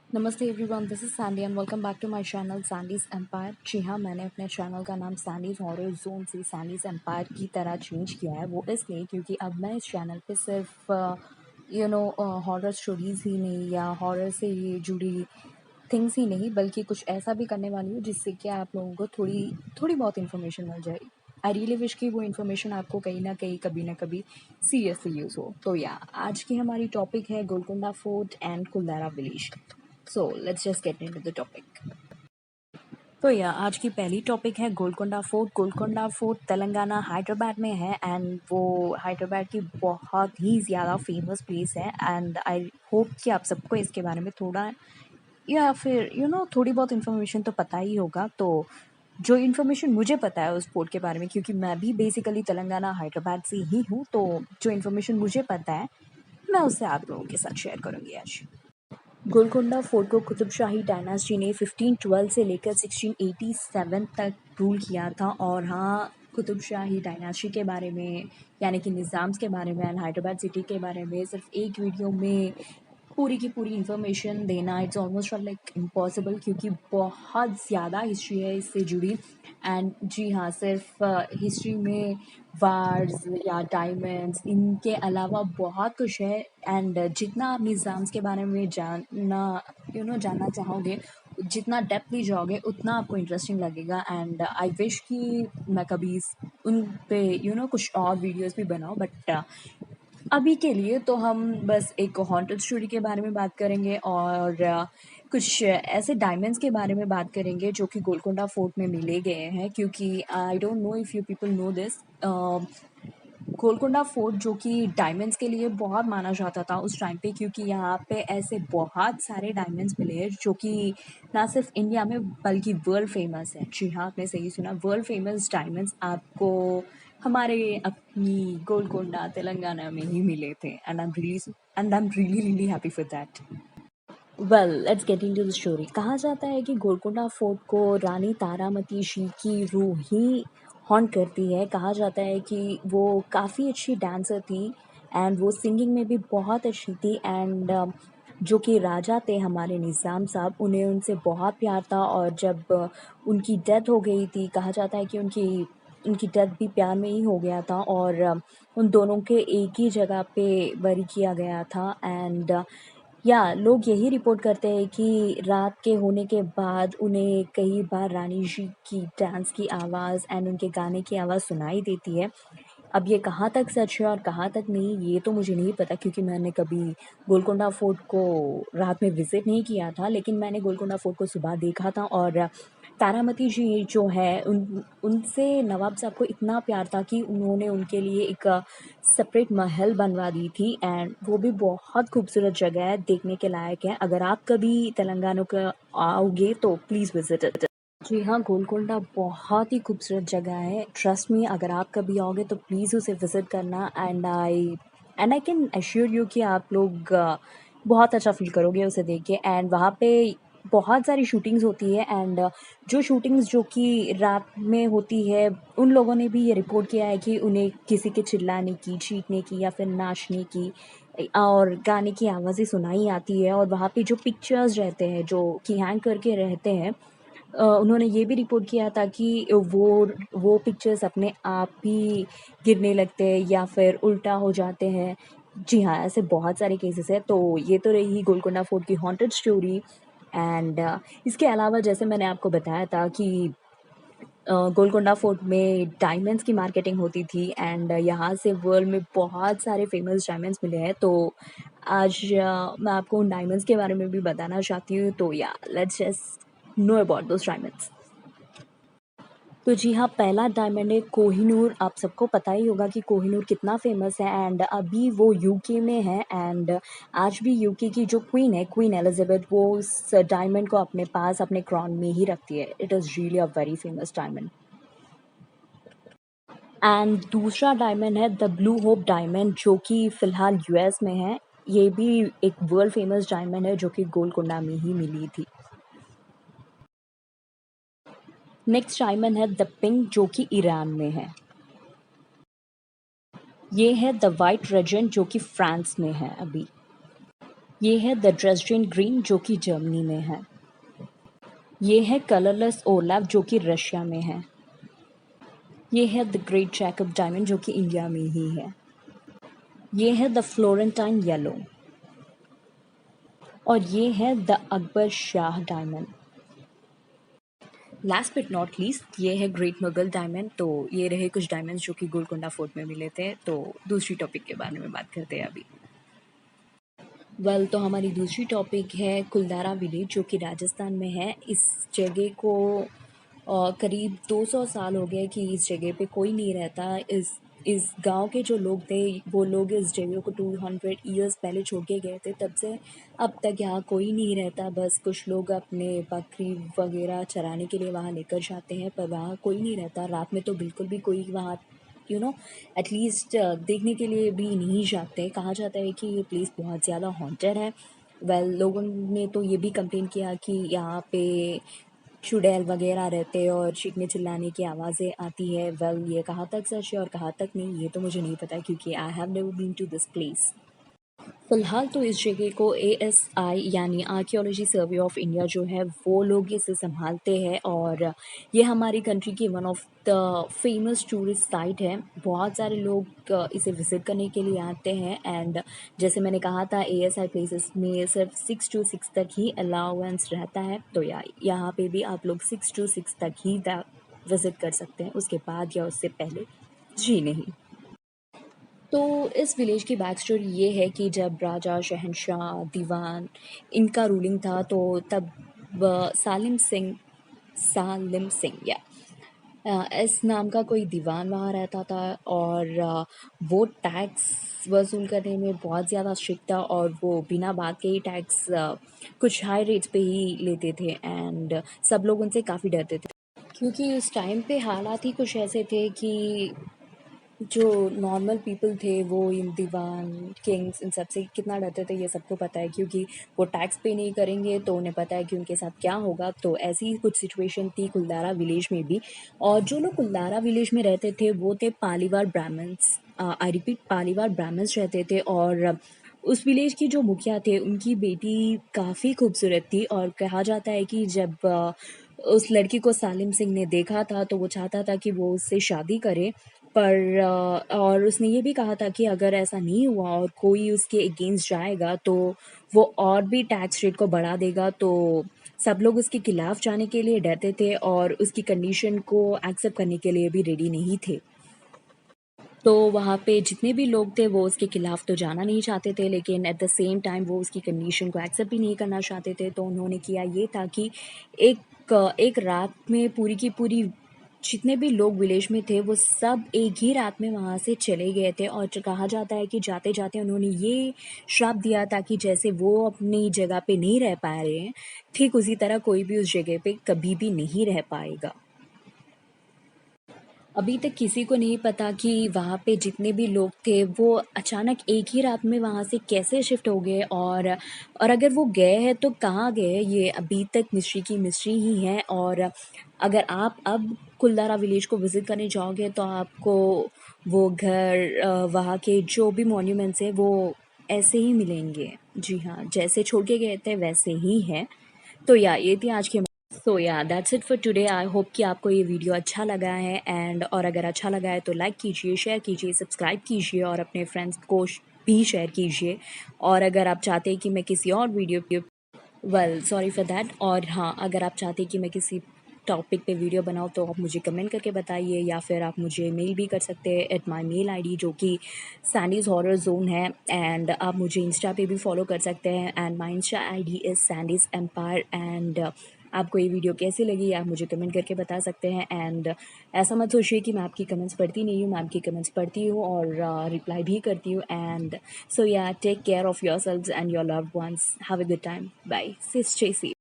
नमस्ते everyone, this is Sandy and welcome back to my channel Sandy's empire. जी हाँ, मैंने अपने चैनल का नाम सैंडीज़ हॉरर जोन से सैंडीज़ एम्पायर की तरह चेंज किया है। वो इसलिए क्योंकि अब मैं इस चैनल पे सिर्फ हॉरर स्टोरीज़ ही नहीं या हॉरर से ये जुड़ी थिंग्स ही नहीं, बल्कि कुछ ऐसा भी करने वाली हूँ जिससे कि आप लोगों को थोड़ी थोड़ी बहुत इन्फॉर्मेशन मिल जाए। आई रियली विश कि वो इन्फॉर्मेशन आपको कहीं ना कभी सीरियसली यूज़ हो। तो या आज की हमारी टॉपिक है Golconda fort and Kuldhara village. So let's just get into the topic. तो या आज की पहली टॉपिक है गोलकोंडा फोर्ट। गोलकोंडा फोर्ट तेलंगाना हैदराबाद में है एंड वो हैदराबाद की बहुत ही ज़्यादा फेमस प्लेस है एंड आई होप कि आप सबको इसके बारे में थोड़ा या फिर थोड़ी बहुत इन्फॉर्मेशन तो पता ही होगा। तो जो इन्फॉर्मेशन मुझे पता है उस फोर्ट के बारे में, क्योंकि मैं भी बेसिकली तेलंगाना हैदराबाद से ही हूँ, तो जो इन्फॉर्मेशन मुझे पता है मैं उससे आप लोगों के साथ शेयर करूँगी आज। गोलकोंडा फोर्ट को कुतुब शाही डायनास्टी ने 1512 से लेकर 1687 तक रूल किया था। और हाँ, कुतुब शाही डायनास्टी के बारे में यानी कि निज़ाम्स के बारे में एंड हैदराबाद सिटी के बारे में सिर्फ एक वीडियो में पूरी की पूरी इन्फॉर्मेशन देना इट्स ऑलमोस्ट लाइक इम्पॉसिबल, क्योंकि बहुत ज़्यादा हिस्ट्री है इससे जुड़ी। एंड जी हाँ, सिर्फ हिस्ट्री में वार्स या डायमंड्स इनके अलावा बहुत कुछ है। एंड जितना आप निज़ाम्स के बारे में जानना चाहोगे, जितना डेप्थली जाओगे उतना आपको इंटरेस्टिंग लगेगा। एंड आई विश कि मैं कभी उन पे कुछ और वीडियोस भी बनाऊँ, बट अभी के लिए तो हम बस एक हॉन्टेड स्टोरी के बारे में बात करेंगे और कुछ ऐसे डायमंड्स के बारे में बात करेंगे जो कि गोलकोंडा फोर्ट में मिले गए हैं। क्योंकि I don't know if you people know this, Golconda fort जो कि डायमंड्स के लिए बहुत माना जाता था उस टाइम पे, क्योंकि यहाँ पे ऐसे बहुत सारे डायमंड्स मिले हैं जो कि ना सिर्फ इंडिया में बल्कि वर्ल्ड फेमस है। जी हाँ, आपने सही सुना, वर्ल्ड फेमस डायमंड्स आपको हमारे अपनी गोलकोंडा तेलंगाना में ही मिले थे। And I am really happy for that. Well, let's get into the story. कहा जाता है कि गोलकोंडा फोर्ट को रानी तारामती जी की रूह ही हॉन्ट करती है। कहा जाता है कि वो काफ़ी अच्छी डांसर थी एंड वो सिंगिंग में भी बहुत अच्छी थी। एंड जो कि राजा थे हमारे निज़ाम साहब, उन्हें उनसे बहुत प्यार था। और जब उनकी डेथ हो गई थी, कहा जाता है कि उनकी उनकी डेथ भी प्यार में ही हो गया था और उन दोनों के एक ही जगह पे बरी किया गया था। एंड या लोग यही रिपोर्ट करते हैं कि रात के होने के बाद उन्हें कई बार रानी जी की डांस की आवाज़ एंड उनके गाने की आवाज़ सुनाई देती है। अब ये कहाँ तक सच है और कहाँ तक नहीं, ये तो मुझे नहीं पता, क्योंकि मैंने कभी गोलकोंडा फोर्ट को रात में विज़िट नहीं किया था। लेकिन मैंने गोलकोंडा फोर्ट को सुबह देखा था और तारामती जी जो है उनसे नवाब साहब को इतना प्यार था कि उन्होंने उनके लिए एक सेपरेट महल बनवा दी थी। एंड वो भी बहुत खूबसूरत जगह है, देखने के लायक है। अगर आप कभी तेलंगाना का आओगे तो प्लीज़ विजिट इट। जी हाँ, गोलकोंडा बहुत ही खूबसूरत जगह है। ट्रस्ट मी, अगर आप कभी आओगे तो प्लीज़ उसे विज़िट करना। And I can assure you कि आप लोग बहुत अच्छा फ़ील करोगे उसे देख के। एंड वहाँ पे बहुत सारी शूटिंग्स होती है एंड जो शूटिंग्स जो कि रात में होती है, उन लोगों ने भी ये रिपोर्ट किया है कि उन्हें किसी के चिल्लाने की, चीखने की या फिर नाचने की और गाने की आवाज़ें सुनाई आती है। और वहाँ पे जो पिक्चर्स रहते हैं जो कि हैंग करके रहते हैं, उन्होंने ये भी रिपोर्ट किया था कि वो पिक्चर्स अपने आप ही गिरने लगते हैं या फिर उल्टा हो जाते हैं। जी हाँ, ऐसे बहुत सारे केसेस हैं। तो ये तो रही गोलकोंडा फोर्ट की हॉन्टेड स्टोरी। एंड इसके अलावा जैसे मैंने आपको बताया था कि गोलकोंडा फोर्ट में डायमंड्स की मार्केटिंग होती थी एंड यहाँ से वर्ल्ड में बहुत सारे फेमस डायमंड्स मिले हैं। तो आज मैं आपको उन डायमंड्स के बारे में भी बताना चाहती हूँ। तो या let's just know about those diamonds. तो जी हाँ, पहला डायमंड है कोहिनूर। आप सबको पता ही होगा कि कोहिनूर कितना फ़ेमस है एंड अभी वो यूके में है। एंड आज भी यूके की जो क्वीन है, क्वीन एलिज़ाबेथ, वो उस डायमंड को अपने पास अपने क्राउन में ही रखती है। It is really a very famous diamond. And दूसरा डायमंड है द ब्लू होप डायमंड, जो कि फ़िलहाल यूएस में है। ये भी एक वर्ल्ड फ़ेमस डायमंड है जो कि गोलकोंडा में ही मिली थी। नेक्स्ट डायमंड है द पिंक, जो कि ईरान में है। ये है द वाइट रेजेंट, जो कि फ्रांस में है अभी। ये है द ड्रेसडेन ग्रीन जो कि जर्मनी में है। ये है कलरलेस ओलाव जो कि रशिया में है। ये है द ग्रेट जैकब डायमंड जो कि इंडिया में ही है। ये है द फ्लोरेंटाइन येलो। और ये है the Akbar Shah diamond. Last but not least ये है ग्रेट मुगल डायमंड। तो ये रहे कुछ डायमंड्स जो कि गोलकोंडा फोर्ट में मिले थे। तो दूसरी टॉपिक के बारे में बात करते हैं अभी। तो हमारी दूसरी टॉपिक है कुलदारा विलेज जो कि राजस्थान में है। इस जगह को करीब 200 साल हो गए कि इस जगह पे कोई नहीं रहता। इस गांव के जो लोग थे वो लोग इस जगह को 200 ईयर्स पहले छोड़ के गए थे। तब से अब तक यहाँ कोई नहीं रहता। बस कुछ लोग अपने बकरी वगैरह चराने के लिए वहाँ लेकर जाते हैं, पर वहाँ कोई नहीं रहता। रात में तो बिल्कुल भी कोई वहाँ एटलीस्ट देखने के लिए भी नहीं जाते। कहा जाता है कि ये प्लेस बहुत ज़्यादा हॉन्टेड है। लोगों ने तो ये भी कंप्लेन किया कि यहाँ पे चुड़ैल वगैरह रहते हैं और चीखने चिल्लाने की आवाज़ें आती है। ये कहाँ तक सच है और कहाँ तक नहीं, ये तो मुझे नहीं पता क्योंकि I have never been to this place. फ़िलहाल तो इस जगह को ASI यानी आर्कियोलॉजी सर्वे ऑफ इंडिया जो है वो लोग इसे संभालते हैं। और ये हमारी कंट्री की one of the famous tourist site है। बहुत सारे लोग इसे विज़िट करने के लिए आते हैं। एंड जैसे मैंने कहा था ASI प्लेसेस में सिर्फ 6 to 6 तक ही अलाउंस रहता है। तो यहाँ पे भी आप लोग 6 to 6 तक ही विज़िट कर सकते हैं, उसके बाद या उससे पहले जी नहीं। तो इस विलेज की बैक स्टोरी ये है कि जब राजा, शहंशाह, दीवान इनका रूलिंग था तो तब सालिम सिंह या इस नाम का कोई दीवान वहाँ रहता था। और वो टैक्स वसूल करने में बहुत ज़्यादा स्ट्रिक्ट था और वो बिना बात के ही टैक्स कुछ हाई रेट्स पे ही लेते थे। एंड सब लोग उनसे काफ़ी डरते थे क्योंकि उस टाइम पे हालात ही कुछ ऐसे थे कि जो नॉर्मल पीपल थे वो इन दीवान, किंग्स इन सब से कितना डरते थे ये सबको पता है क्योंकि वो टैक्स पे नहीं करेंगे तो उन्हें पता है कि उनके साथ क्या होगा। तो ऐसी ही कुछ सिचुएशन थी कुलदारा विलेज में भी। और जो लोग कुलदारा विलेज में रहते थे वो थे पालीवाल ब्राह्मण्स। आई रिपीट, पालीवाल ब्राह्मण्स रहते थे। और उस विलेज की जो मुखिया थे उनकी बेटी काफ़ी खूबसूरत थी और कहा जाता है कि जब उस लड़की को सालिम सिंह ने देखा था तो वो चाहता था कि वो उससे शादी करे। पर और उसने ये भी कहा था कि अगर ऐसा नहीं हुआ और कोई उसके अगेंस्ट जाएगा तो वो और भी टैक्स रेट को बढ़ा देगा। तो सब लोग उसके खिलाफ जाने के लिए डरते थे और उसकी कंडीशन को एक्सेप्ट करने के लिए भी रेडी नहीं थे। तो वहाँ पे जितने भी लोग थे वो उसके खिलाफ तो जाना नहीं चाहते थे, लेकिन एट द सेम टाइम वो उसकी कंडीशन को एक्सेप्ट भी नहीं करना चाहते थे। तो उन्होंने किया ये था कि एक रात में पूरी की पूरी जितने भी लोग विलेज में थे वो सब एक ही रात में वहाँ से चले गए थे। और कहा जाता है कि जाते जाते उन्होंने ये श्राप दिया था कि जैसे वो अपनी जगह पे नहीं रह पा रहे हैं, ठीक उसी तरह कोई भी उस जगह पे कभी भी नहीं रह पाएगा। अभी तक किसी को नहीं पता कि वहाँ पे जितने भी लोग थे वो अचानक एक ही रात में वहाँ से कैसे शिफ्ट हो गए। और अगर वो गए हैं तो कहाँ गए, ये अभी तक मिस्ट्री की मिस्ट्री ही है। और अगर आप अब कुलदारा विलेज को विज़िट करने जाओगे तो आपको वो घर वहाँ के जो भी मॉन्यूमेंट्स हैं वो ऐसे ही मिलेंगे। जी हाँ, जैसे छोड़ के गए थे वैसे ही हैं। तो ये थी आज की। So that's it for today. I hope कि आपको ये वीडियो अच्छा लगा है। और अगर अच्छा लगा है तो लाइक कीजिए, शेयर कीजिए, सब्सक्राइब कीजिए और अपने फ्रेंड्स को भी शेयर कीजिए। और अगर आप चाहते हैं कि मैं किसी और वीडियो सॉरी फॉर दैट। और हाँ, अगर आप चाहते हैं कि मैं किसी टॉपिक पे वीडियो बनाऊँ तो आप मुझे कमेंट करके बताइए या फिर आप मुझे मेल भी कर सकते हैं एट माई मेल ID जो कि सैंडीज़ हॉरर जोन है। एंड आप मुझे इंस्टा पे भी फॉलो कर सकते हैं and my insta ID is Sandy's empire. And आपको ये वीडियो कैसी लगी आप मुझे कमेंट करके बता सकते हैं। एंड ऐसा मत सोचिए कि मैं आपकी कमेंट्स पढ़ती नहीं हूँ, मैं आपकी कमेंट्स पढ़ती हूँ और रिप्लाई भी करती हूँ। And take care of yourselves and your loved ones. Have a good time. Bye. Stay safe.